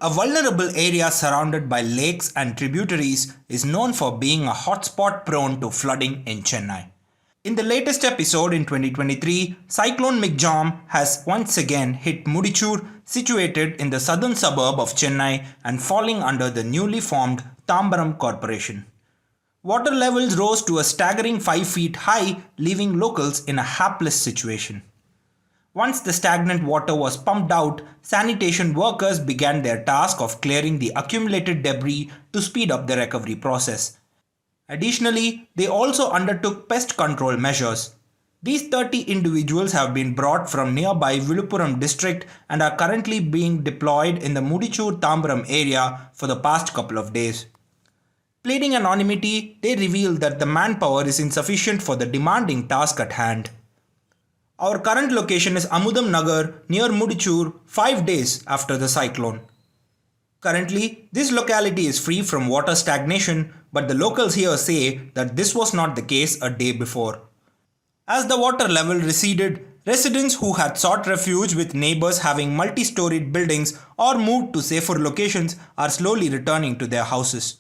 a vulnerable area surrounded by lakes and tributaries, is known for being a hotspot prone to flooding in Chennai. In the latest episode in 2023, Cyclone Michaung has once again hit Mudichur, situated in the southern suburb of Chennai and falling under the newly formed Tambaram Corporation. Water levels rose to a staggering 5 feet high, leaving locals in a hapless situation. Once the stagnant water was pumped out, sanitation workers began their task of clearing the accumulated debris to speed up the recovery process. Additionally, they also undertook pest control measures. These 30 individuals have been brought from nearby Villupuram district and are currently being deployed in the Mudichur-Tambaram area for the past couple of days. Pleading anonymity, they reveal that the manpower is insufficient for the demanding task at hand. Our current location is Amudham Nagar near Mudichur 5 days after the cyclone. Currently, this locality is free from water stagnation, but the locals here say that this was not the case a day before. As the water level receded, residents who had sought refuge with neighbors having multi-storied buildings or moved to safer locations are slowly returning to their houses.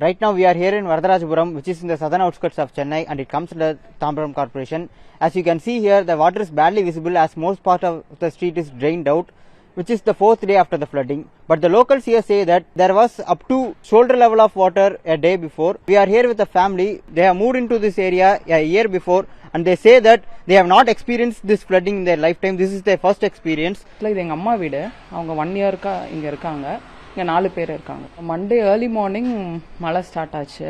Right now we are here in Varadarajapuram, which is in the southern outskirts of Chennai, and it comes under Tambaram Corporation. As you can see here, the water is barely visible as most part of the street is drained out, which is the 4th day after the flooding. But the locals here say that there was up to shoulder level of water a day before. We are here with a family. They have moved into this area a year before, and they say that they have not experienced this flooding in their lifetime. This is their first experience. இது எங்க அம்மா வீடு. அவங்க 1 இயர்க்கா இங்க இருக்காங்க. இங்க 4 பேர் இருக்காங்க. மண்டே ஏர்லி மார்னிங் மழை ஸ்டார்ட் ஆச்சு.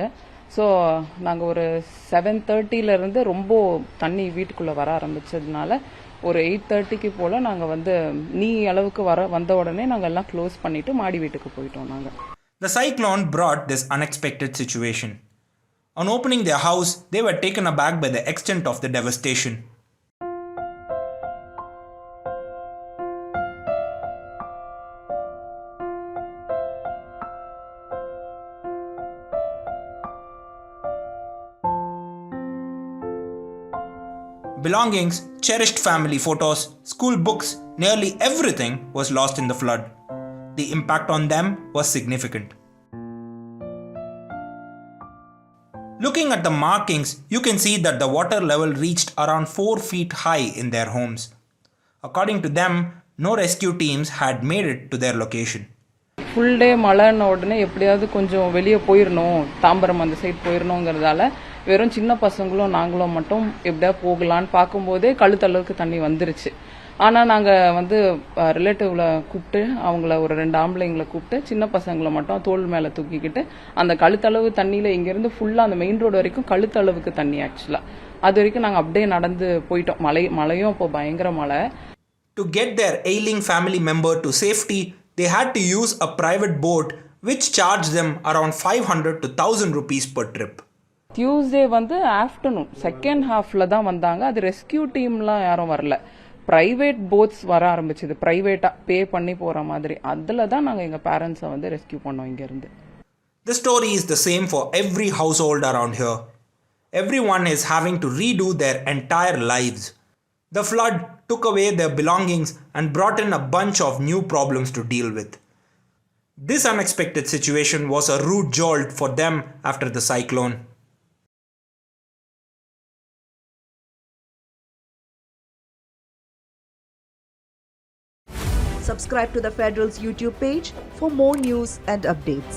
ஸோ நாங்கள் ஒரு 7:30ல இருந்து ரொம்ப தண்ணி வீட்டுக்குள்ள வர ஆரம்பிச்சதுனால ஒரு 8:30க்கு போல நாங்கள் நீ அளவுக்கு வந்த உடனே நாங்கள் எல்லாம் க்ளோஸ் பண்ணிட்டு மாடி வீட்டுக்கு போயிட்டோம் நாங்கள். The cyclone brought this unexpected situation. On opening their house, they were taken aback by the extent of the devastation. Belongings, cherished family photos, school books, nearly everything was lost in the flood. The impact on them was significant. Looking at the markings, you can see that the water level reached around 4 feet high in their homes. According to them, no rescue teams had made it to their location. Full day மழைன்ன உடனே எப்படியாவது கொஞ்சம் வெளியே போயிடணும், தாம்பரம் அந்த side போயிடணுங்கிறதால வெறும் சின்ன பசங்களும் நாங்களும் மட்டும் எப்படியா போகலான்னு பார்க்கும்போதே கழுத்தளவுக்கு தண்ணி வந்துருச்சு. ஆனால் நாங்கள் ரிலேட்டிவ்ல கூப்பிட்டு அவங்கள ஒரு 2 ஆம்பளைங்களை கூப்பிட்டு சின்ன பசங்களை மட்டும் தோள் மேலே தூக்கிக்கிட்டு அந்த கழுத்தளவு தண்ணியில் இங்கேருந்து ஃபுல்லாக அந்த மெயின் ரோடு வரைக்கும் கழுத்தளவுக்கு தண்ணி ஆக்சுவலாக அது வரைக்கும் நாங்கள் அப்படியே நடந்து போயிட்டோம். மழையும் அப்போ பயங்கர மழை. To get their ailing family member to safety, they had to use a private boat which charged them around 500 to 1000 rupees per trip. Tuesday afternoon second ஹாஃப்ல தான் வந்தாங்க. அது ரெஸ்கியூ டீம்லாம் யாரும் வரல. பிரைவேட் போட்ஸ் வர ஆரம்பிச்சது, பிரைவேட்டா பே பண்ணி போற மாதிரி. அதுல தான் நாங்கள் எங்க பேரண்ட்ஸை ரெஸ்கியூ பண்ணோம் இங்க இருந்து. The story is the same for every household around here. Everyone is having to redo their entire lives. The flood took away their belongings and brought in a bunch of new problems to deal with. This unexpected situation was a rude jolt for them after the cyclone. Subscribe to the Federal's YouTube page for more news and updates.